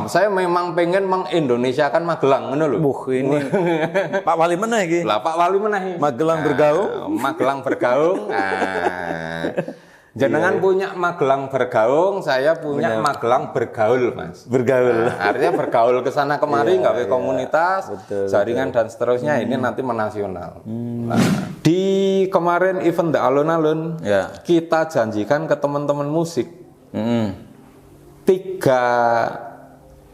Saya memang pengen mengindonesiakan Magelang, ngono lho. Ini Pak Wali meneh iki. Lah Pak Wali meneh. Magelang bergaung. Magelang bergaung. Jenengan punya Magelang bergaung, saya punya Magelang bergaul, Mas. Bergaul. Artinya bergaul ke sana kemari, nggak komunitas, betul, jaringan dan seterusnya. Ini nanti menasional. Nah, di kemarin event The Alun-Alun, kita janjikan ke teman-teman musik 3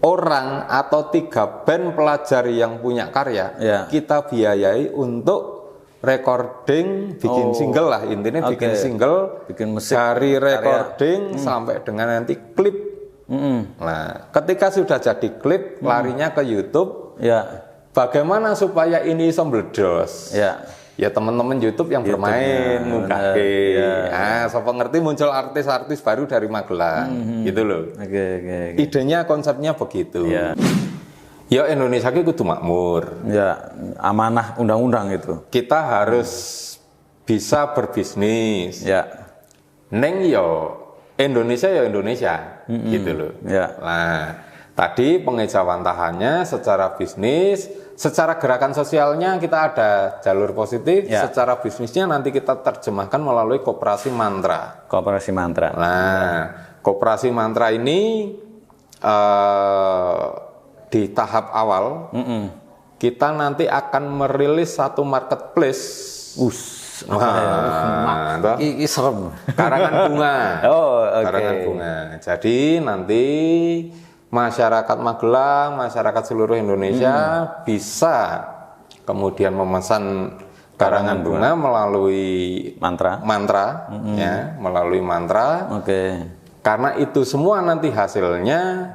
orang atau 3 band pelajar yang punya karya, kita biayai untuk recording, bikin single lah, intinya bikin single, bikin musik, dari recording sampai dengan nanti klip. Nah, ketika sudah jadi klip, larinya ke YouTube. Bagaimana supaya ini bisa meledos? Ya teman-teman YouTube yang bermain, mungkake. Nah, siapa ngerti muncul artis-artis baru dari Magelang, gitu loh. Idenya, konsepnya begitu. Ya Indonesia itu kudu makmur. Amanah undang-undang itu. Kita harus bisa berbisnis. Neng yo Indonesia ya Indonesia, gitu loh. Nah, tadi pengejawantahannya secara bisnis, secara gerakan sosialnya kita ada jalur positif, secara bisnisnya nanti kita terjemahkan melalui Koperasi Mantra. Koperasi Mantra. Nah, Koperasi Mantra ini di tahap awal, kita nanti akan merilis satu marketplace. Serem. Karangan bunga. Karangan bunga. Jadi nanti masyarakat Magelang, masyarakat seluruh Indonesia bisa kemudian memesan karangan bunga melalui mantra, ya, melalui mantra. Karena itu semua nanti hasilnya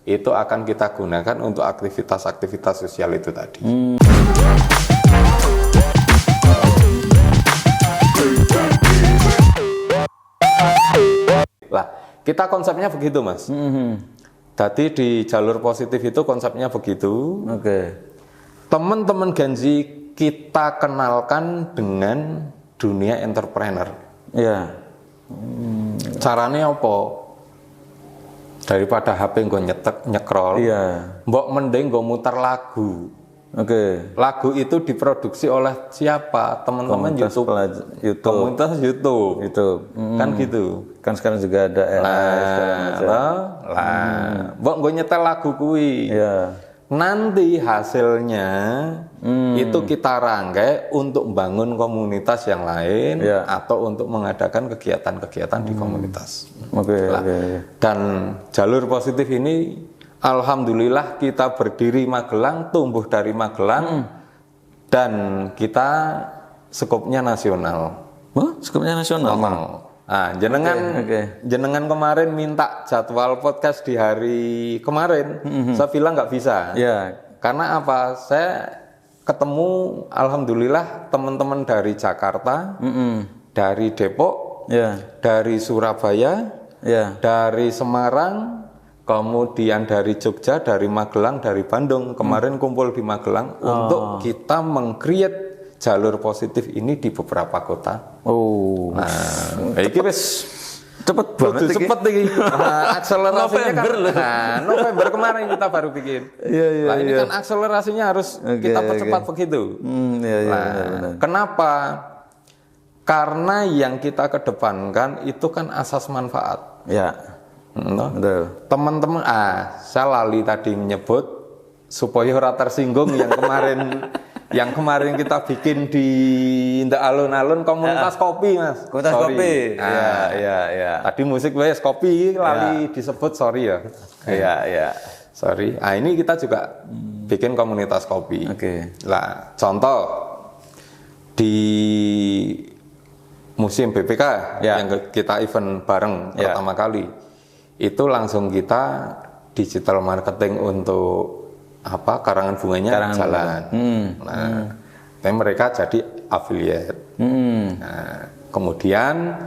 itu akan kita gunakan untuk aktivitas-aktivitas sosial itu tadi. Lah, kita konsepnya begitu, Mas. Tadi di jalur positif itu konsepnya begitu. Teman-teman Genzi kita kenalkan dengan dunia entrepreneur. Caranya apa? Daripada HP gue nyekrol, mbok mending gue muter lagu. Lagu itu diproduksi oleh siapa? Teman-teman YouTube. Komunitas YouTube. Kan gitu. Kan sekarang juga ada mbok gue nyetel lagu kui. Nanti hasilnya itu kita rangkai untuk membangun komunitas yang lain atau untuk mengadakan kegiatan-kegiatan di komunitas. Dan jalur positif ini alhamdulillah kita berdiri Magelang, tumbuh dari Magelang, dan kita skopnya nasional. Skopnya nasional. Nah, jenengan kemarin minta jadwal podcast di hari kemarin, saya bilang nggak bisa. Karena apa? Saya ketemu, alhamdulillah teman-teman dari Jakarta, dari Depok, dari Surabaya, dari Semarang, kemudian dari Jogja, dari Magelang, dari Bandung. Kemarin kumpul di Magelang untuk kita meng-create jalur positif ini di beberapa kota. Iki wis cepet banget, cepet iki. Akselerasinya kan November kemarin kita baru bikin. Ini kan akselerasinya harus kita percepat begitu. Kenapa? Karena yang kita kedepankan itu kan asas manfaat. Teman-teman, saya lali tadi menyebut supaya ora tersinggung yang kemarin kita bikin di The Alun-Alun komunitas kopi, Mas. Komunitas kopi. Tadi musik wes kopi lali disebut, sorry ya. Sorry. Ini kita juga bikin komunitas kopi. Lah, contoh di musim BPK yang kita event bareng pertama kali, itu langsung kita digital marketing untuk karangan bunganya jalan. Tapi mereka jadi affiliate. Kemudian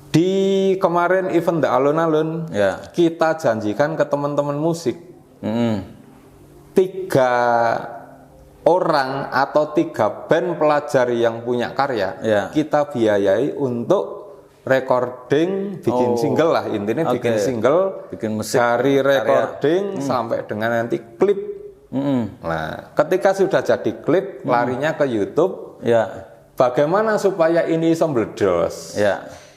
di kemarin event The Alun-Alun, kita janjikan ke teman-teman musik 3 orang atau 3 band pelajar yang punya karya, kita biayai untuk recording, bikin single lah intinya, bikin single, bikin musik, dari recording sampai dengan nanti klip. Nah, ketika sudah jadi klip, larinya ke YouTube. Ya. Bagaimana supaya ini bisa meledos?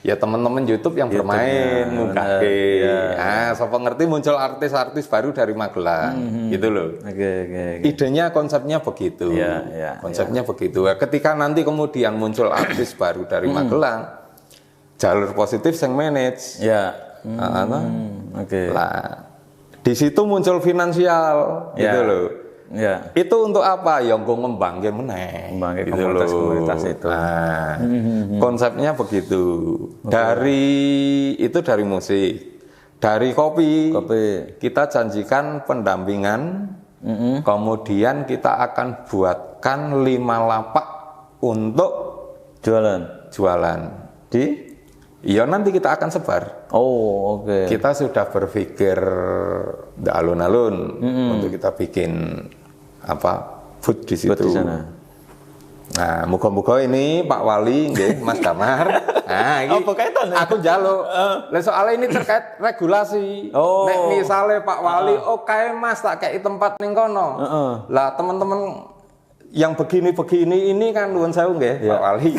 Ya teman-teman YouTube yang bermain, ngugake. Nah, siapa ngerti muncul artis-artis baru dari Magelang, gitu loh. Idenya, konsepnya begitu. Konsepnya begitu. Ketika nanti kemudian muncul artis baru dari Magelang, jalur positif yang manage. Lah, di situ muncul finansial, gitu loh. Itu untuk apa? Ya nggo ngembangke meneh. Ngembangke gitu komunitas itu. Nah, konsepnya begitu. Dari musik. Dari kopi. Kita janjikan pendampingan. Kemudian kita akan buatkan 5 lapak untuk jualan. Iya, nanti kita akan sebar. Kita sudah berpikir alun-alun untuk kita bikin food di situ. Nah, muga-muga ini Pak Wali nggih, Mas Damar. Nah, iki aku njaluk. Lah soalnya ini terkait regulasi. Nek misale Pak Wali, oke Mas tak kei tempat ning kono. Lah teman-teman yang begini-begini ini kan nuwun sewu nggih, Pak Wali.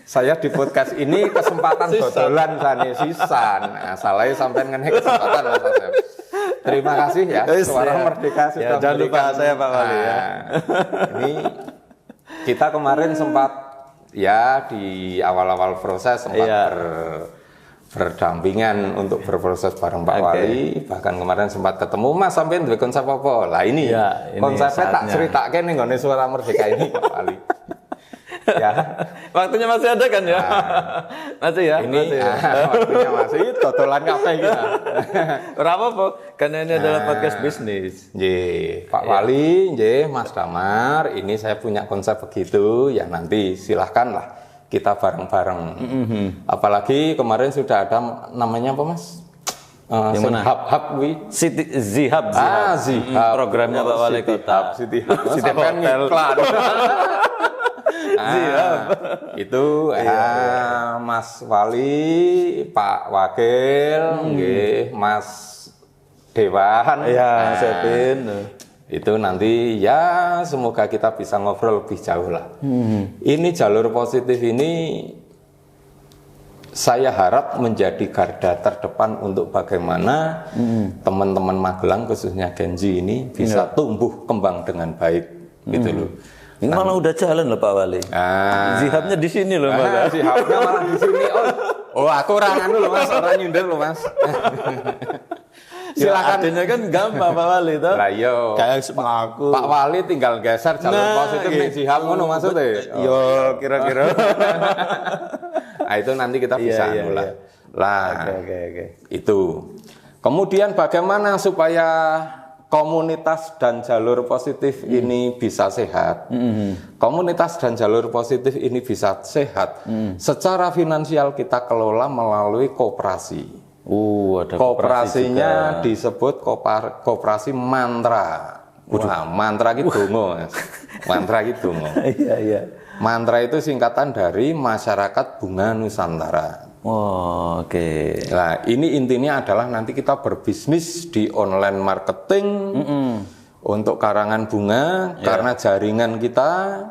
Saya di podcast ini kesempatan dodolan sisan. Nah, salahnya sampai ngenek kesempatan Mas Asep. Terima kasih ya. Suara Merdeka sudah jangan lupa saya Pak Wali ya. Ini kita kemarin sempat di awal-awal proses sempat berdampingan untuk berproses bareng Pak Wali. Bahkan kemarin sempat ketemu Mas sampai duwe konsep apa. Lah ini konsepnya tak ceritake ning nggone Suara Merdeka ini Pak Wali. Waktunya masih ada kan ya? Masih ya? Waktunya masih, totolan kabeh iki. Ora apa-apa, karena ini adalah podcast bisnis. Pak Wali, Mas Damar, ini saya punya konsep begitu, ya nanti silahkanlah kita bareng-bareng. Apalagi kemarin sudah ada namanya apa Mas? Yang mana? Hub Zihab. Zihab. Programnya Pak Wali Kota. City Hotel. Itu Mas Wali, Pak Wakil, Mas Dewan, Sepin. Itu nanti semoga kita bisa ngobrol lebih jauh lah. Ini jalur positif ini saya harap menjadi garda terdepan untuk bagaimana teman-teman Magelang khususnya Genji ini bisa tumbuh kembang dengan baik, gitu loh. Ini malah udah jalan loh Pak Wali. Zihabnya di sini loh Pak. Zihabnya malah di sini. Aku orang loh Mas, orang nyindir loh Mas. Silakan. Artinya kan gampang Pak Wali toh. Lah iya. Kayak mengaku. Pak Wali tinggal geser jalur positif ning Zihab ngono maksudnya. Yo kira-kira. Nah, itu nanti kita bisa Oke. Itu. Kemudian bagaimana supaya komunitas dan jalur positif ini bisa sehat. Komunitas dan jalur positif ini bisa sehat. Secara finansial kita kelola melalui koperasi. Ada kooperasinya disebut koperasi Mantra. Mantra gitu dongo. Mantra gitu dongo. Iya. Mantra itu singkatan dari Masyarakat Bunga Nusantara. Oke. Nah, ini intinya adalah nanti kita berbisnis di online marketing untuk karangan bunga, karena jaringan kita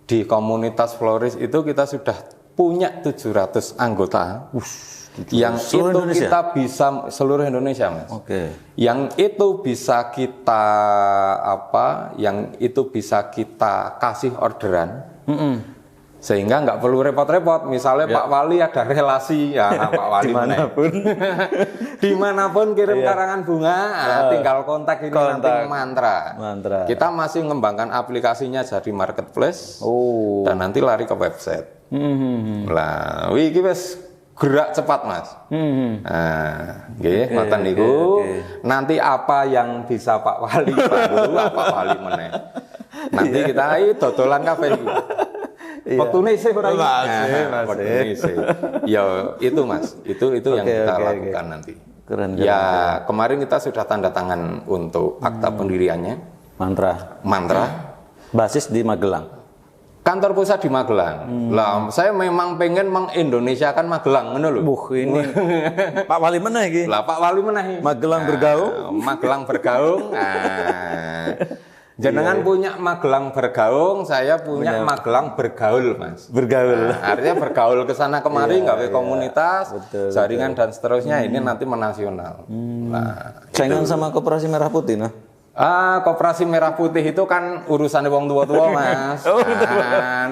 di komunitas floris itu kita sudah punya 700 anggota. Yang seluruh itu kita bisa seluruh Indonesia, Mas. Yang itu bisa kita yang itu bisa kita kasih orderan. Sehingga nggak perlu repot-repot. Misalnya Pak Wali ada relasi, Pak Wali dimanapun kirim karangan bunga, tinggal kontak ini nanti Mantra. Kita masih mengembangkan aplikasinya jadi marketplace, dan nanti lari ke website. Lah, iki wis gerak cepat Mas. Ngoten niku. Nanti apa yang bisa Pak Wali bantu, Pak Wali meneh. Nanti kita dodolan kabeh iki. Waktune isih ora iki. Ya itu Mas, itu yang kita lakukan nanti. Keren. Kemarin kita sudah tanda tangan untuk akta pendiriannya. Mantra. Mantra. Basis di Magelang. kantor pusat di Magelang. Lah, saya memang pengen mengindonesiakan Magelang, ngono lho. Ini Pak Wali meneh iki. Lah, Pak Wali meneh. Magelang bergaung. Magelang bergaung. Jenengan punya Magelang bergaung, saya punya Magelang bergaul, Mas. Bergaul. Artinya bergaul ke sana kemari, gawe komunitas, jaringan dan seterusnya. Ini nanti menasional. Nah, saingan sama Koperasi Merah Putih, nah. Koperasi Merah Putih itu kan urusannya wong tua-tua, Mas.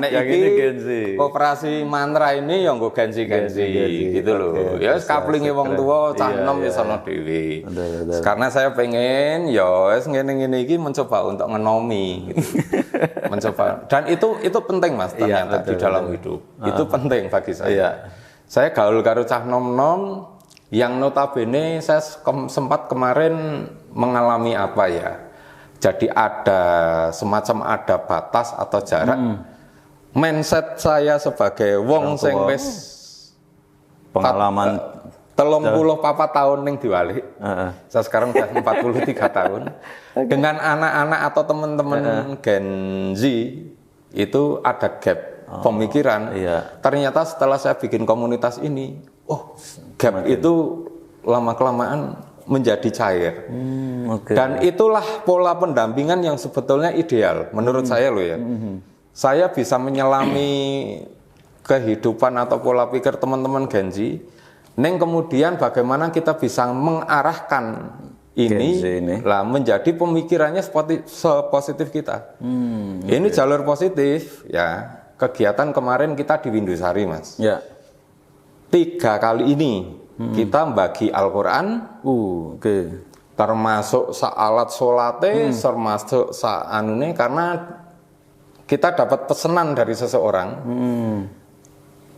Nek iki Koperasi Mantra ini yang nggo gensi-gensi gitu loh. Ya kaplinge wong tua cah enom wis ana dhewe. Karena saya pengen ya wis ngene-ngene iki mencoba untuk ngenomi gitu. Mencoba. Dan itu penting, Mas, ternyata di dalam hidup. Itu penting bagi saya. Saya gaul karo cah nom-nom yang notabene saya sempat kemarin mengalami apa ya, jadi ada semacam ada batas atau jarak. Mindset saya sebagai wong sing wis pengalaman 34 tahun ning diwalik. Saya sekarang udah 43 tahun. Dengan anak-anak atau teman-teman Gen Z itu ada gap pemikiran. Ternyata setelah saya bikin komunitas ini, gap itu lama-kelamaan menjadi cair. Dan itulah pola pendampingan yang sebetulnya ideal menurut saya loh ya. Saya bisa menyelami kehidupan atau pola pikir teman-teman Gen Z. Neng kemudian bagaimana kita bisa mengarahkan ini lah menjadi pemikirannya sepositif kita. Ini jalur positif ya. Kegiatan kemarin kita di Windusari, Mas. 3 kali ini kita bagi Al-Quran, termasuk alat solate, termasuk anune, karena kita dapat pesanan dari seseorang.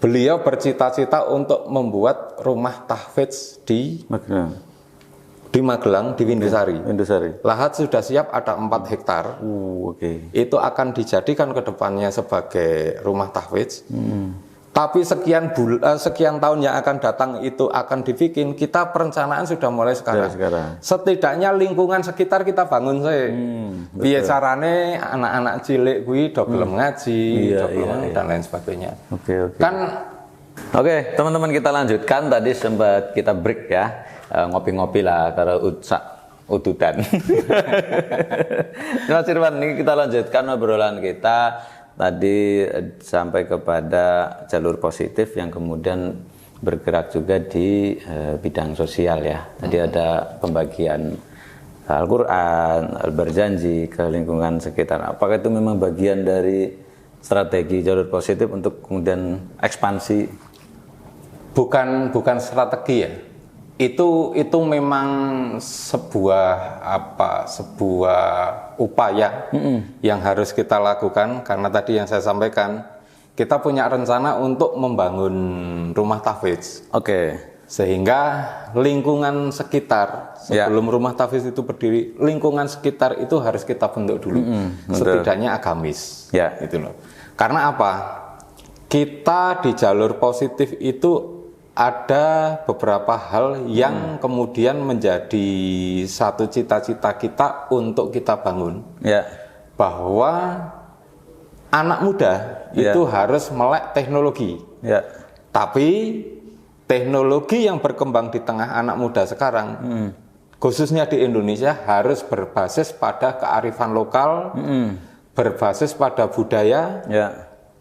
Beliau bercita-cita untuk membuat rumah tahfidz di Magelang, di Windusari. Lahan sudah siap, ada 4 hektar. Itu akan dijadikan ke depannya sebagai rumah tahfidz. Tapi sekian tahun yang akan datang itu akan dibikin, kita perencanaan sudah mulai sekarang. Setidaknya lingkungan sekitar kita bangun saya. Biar carane anak-anak cilik kuwi do gelem ngaji, dan lain sebagainya. Oke, teman-teman, kita lanjutkan. Tadi sempat kita break ya, ngopi-ngopi lah karena ututan. Mas Irwan, ini kita lanjutkan obrolan kita. Tadi sampai kepada jalur positif yang kemudian bergerak juga di bidang sosial ya. Tadi ada pembagian Al-Quran, berjanji ke lingkungan sekitar. Apakah itu memang bagian dari strategi jalur positif untuk kemudian ekspansi? Bukan strategi ya. Itu memang sebuah upaya yang harus kita lakukan, karena tadi yang saya sampaikan, kita punya rencana untuk membangun rumah tahfidz. Sehingga lingkungan sekitar sebelum rumah tahfidz itu berdiri, lingkungan sekitar itu harus kita bentuk dulu. Setidaknya agamis. Gitu loh. Karena apa? Kita di jalur positif itu ada beberapa hal yang kemudian menjadi satu cita-cita kita untuk kita bangun, bahwa anak muda itu harus melek teknologi. Tapi teknologi yang berkembang di tengah anak muda sekarang, khususnya di Indonesia, harus berbasis pada kearifan lokal, berbasis pada budaya,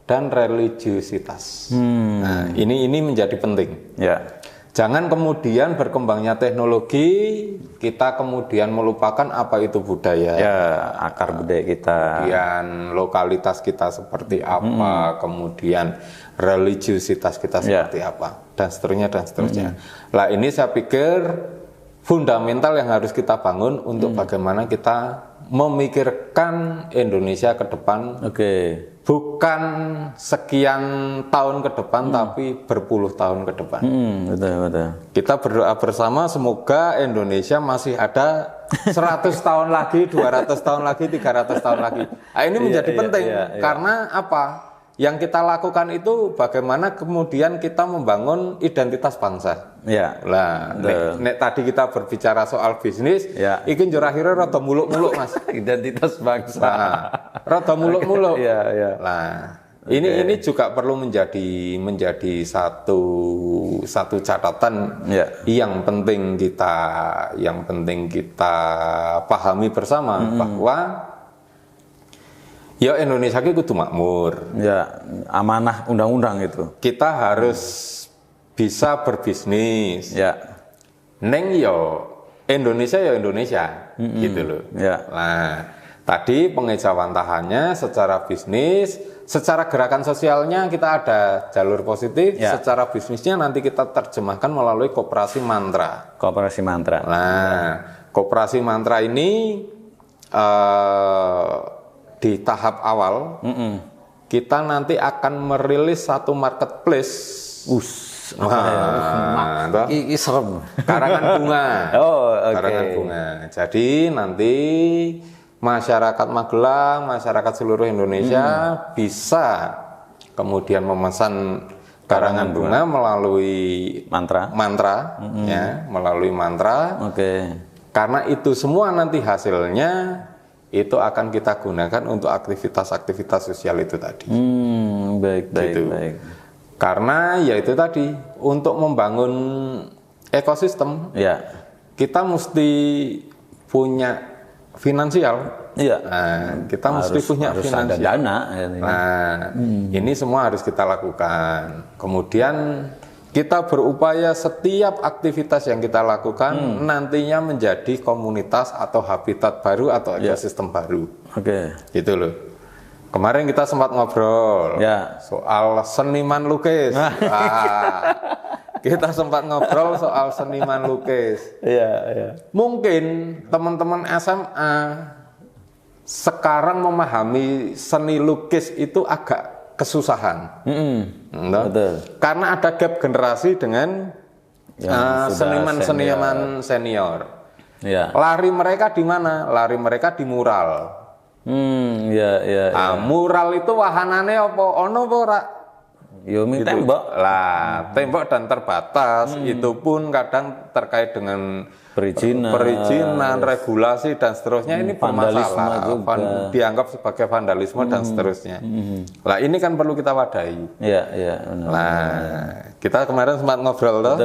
dan religiusitas. Nah, ini menjadi penting. Jangan kemudian berkembangnya teknologi, kita kemudian melupakan apa itu budaya, akar budaya kita, kemudian lokalitas kita seperti apa, kemudian religiusitas kita seperti apa, dan seterusnya. Lah, ini saya pikir fundamental yang harus kita bangun untuk bagaimana kita memikirkan Indonesia ke depan. Bukan sekian tahun ke depan, tapi berpuluh tahun ke depan. Kita berdoa bersama semoga Indonesia masih ada 100 tahun lagi, 200 tahun lagi, 300 tahun lagi. Nah, ini menjadi penting karena apa? Yang kita lakukan itu bagaimana kemudian kita membangun identitas bangsa. Lah, nek tadi kita berbicara soal bisnis, iki njur akhirnya rada muluk-muluk, Mas. Identitas bangsa. Rada muluk-muluk. Lah, Ini juga perlu menjadi satu catatan yang penting kita pahami bersama bahwa ya Indonesia itu kudu makmur. Ya, amanah undang-undang itu. Kita harus bisa berbisnis. Ya. Neng yo Indonesia gitu loh. Ya. Nah, tadi pengejawantahannya secara bisnis, secara gerakan sosialnya kita ada jalur positif, secara bisnisnya nanti kita terjemahkan melalui koperasi mantra. Koperasi mantra. Nah, koperasi mantra ini di tahap awal kita nanti akan merilis satu marketplace. Serem. Karangan bunga. Karangan bunga. Jadi nanti masyarakat Magelang, masyarakat seluruh Indonesia bisa kemudian memesan karangan bunga melalui mantra, ya, melalui mantra. Karena itu semua nanti hasilnya itu akan kita gunakan untuk aktivitas-aktivitas sosial itu tadi. Baik. Karena ya itu tadi untuk membangun ekosistem, kita mesti punya finansial. Nah, kita mesti punya finansial. Ada dana. Nah, ini semua harus kita lakukan. Kemudian kita berupaya setiap aktivitas yang kita lakukan nantinya menjadi komunitas atau habitat baru atau ekosistem baru. Gitu loh. Kemarin kita sempat ngobrol soal seniman lukis. Kita sempat ngobrol soal seniman lukis. Mungkin teman-teman SMA sekarang memahami seni lukis itu agak kesusahan. Betul. Karena ada gap generasi dengan seniman senior. Lari mereka di mana? Lari mereka di mural. Mural itu wahanane apa? Ono apa ora? Yomi tembok lah, tembok dan terbatas. Itu pun kadang terkait dengan perizinan, regulasi dan seterusnya. Ini bermasalah, dianggap sebagai vandalisme dan seterusnya. Lah ini kan perlu kita wadahi. Nah, kita kemarin sempat ngobrol loh.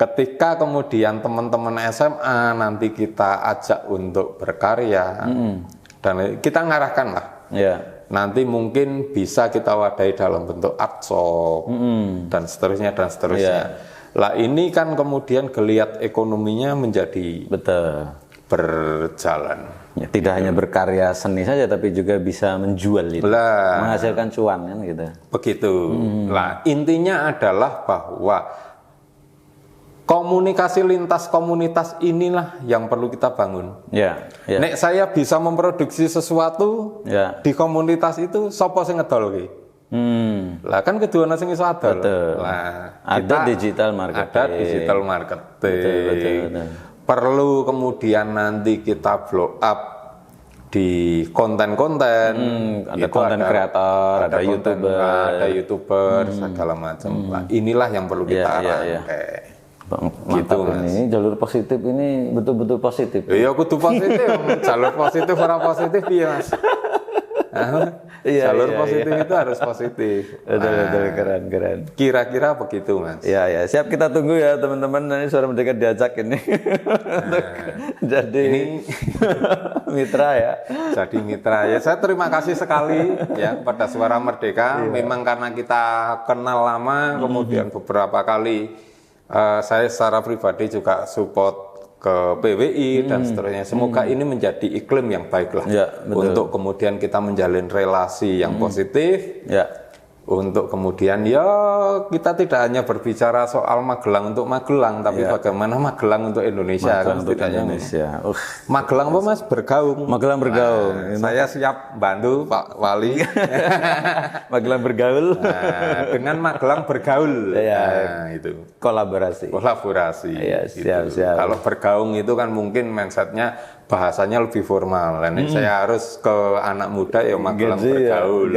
Ketika kemudian teman-teman SMA nanti kita ajak untuk berkarya dan kita ngarahkan lah. Nanti mungkin bisa kita wadahi dalam bentuk art shop dan seterusnya. Lah ini kan kemudian geliat ekonominya menjadi berjalan. Tidak hanya berkarya seni saja, tapi juga bisa menjual itu, menghasilkan cuan kan gitu. Begitu. Lah intinya adalah bahwa komunikasi lintas komunitas inilah yang perlu kita bangun. Nek saya bisa memproduksi sesuatu di komunitas itu, sopo sing ngedol ki? Lah kan keduanya sing iso adol. Lah, ada digital marketing. Betul. Perlu kemudian nanti kita blow up di konten-konten. Ada konten kreator, ada YouTuber, segala macam. Lah inilah yang perlu kita arahkan. Gitu, ini jalur positif ini betul-betul positif. Iya, kudu positif. Jalur positif orang positif iya, Mas. Jalur positif itu harus positif. Betul, keren. Kira-kira begitu, Mas. Siap, kita tunggu ya teman-teman. Nanti Suara Merdeka diajak ini. Jadi ini mitra ya. Jadi mitra ya. Saya terima kasih sekali ya kepada Suara Merdeka. Memang karena kita kenal lama, kemudian beberapa kali saya secara pribadi juga support ke PWI dan seterusnya. Semoga ini menjadi iklim yang baiklah untuk kemudian kita menjalin relasi yang positif. Untuk kemudian ya kita tidak hanya berbicara soal Magelang untuk Magelang, tapi bagaimana Magelang untuk Indonesia. Magelang untuk Indonesia. Magelang apa Mas? Bergaung. Magelang bergaung. Saya siap bantu Pak Wali. Magelang bergaul. Dengan Magelang bergaul. Itu. Kolaborasi. Siap. Kalau bergaung itu kan mungkin mindsetnya bahasanya lebih formal. Dan saya harus ke anak muda ya Magelang bergaul.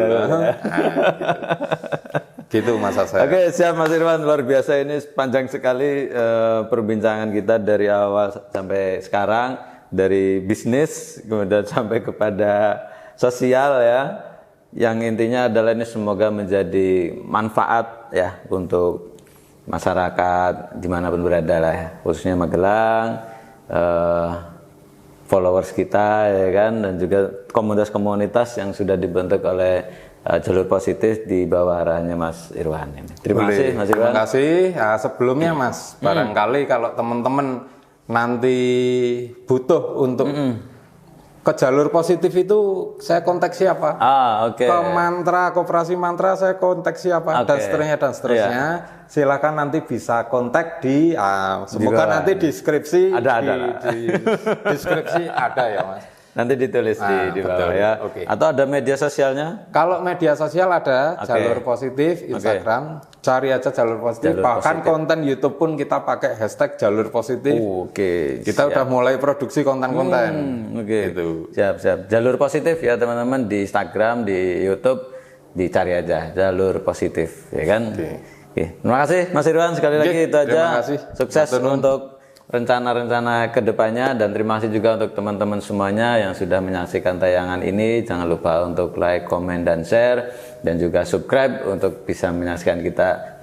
Gitu masa saya. Oke, siap Mas Irwan, luar biasa ini panjang sekali perbincangan kita dari awal sampai sekarang, dari bisnis kemudian sampai kepada sosial ya. yang intinya adalah ini semoga menjadi manfaat ya untuk masyarakat dimanapun berada lah ya, khususnya Magelang, followers kita ya kan, dan juga komunitas-komunitas yang sudah dibentuk oleh Jalur Positif di bawah arahannya Mas Irwan ini. Terima kasih Mas Irwan. Terima kasih. Ya, sebelumnya Mas, barangkali kalau teman-teman nanti butuh untuk ke Jalur Positif itu saya kontak siapa? Oke. Ke Mantra, Koperasi Mantra saya kontak siapa? Dan seterusnya. Yeah. Silakan nanti bisa kontak di semoga nanti di deskripsi di deskripsi ada ya Mas. Nanti ditulis di bawah ya. Okay. Atau ada media sosialnya? Kalau media sosial ada Jalur Positif, Instagram, cari aja Jalur Positif. Bahkan konten YouTube pun kita pakai hashtag Jalur Positif. Kita udah mulai produksi konten-konten. Gitu. Siap. Jalur Positif ya teman-teman, di Instagram, di YouTube dicari aja Jalur Positif, ya kan? Terima kasih Mas Irwan, sekali lagi itu aja. Sukses untuk rencana-rencana kedepannya, dan terima kasih juga untuk teman-teman semuanya yang sudah menyaksikan tayangan ini. Jangan lupa untuk like, komen, dan share, dan juga subscribe untuk bisa menyaksikan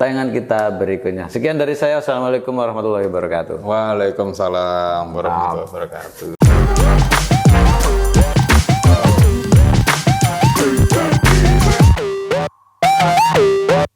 tayangan kita berikutnya. Sekian dari saya. Assalamualaikum warahmatullahi wabarakatuh. Waalaikumsalam warahmatullahi wabarakatuh.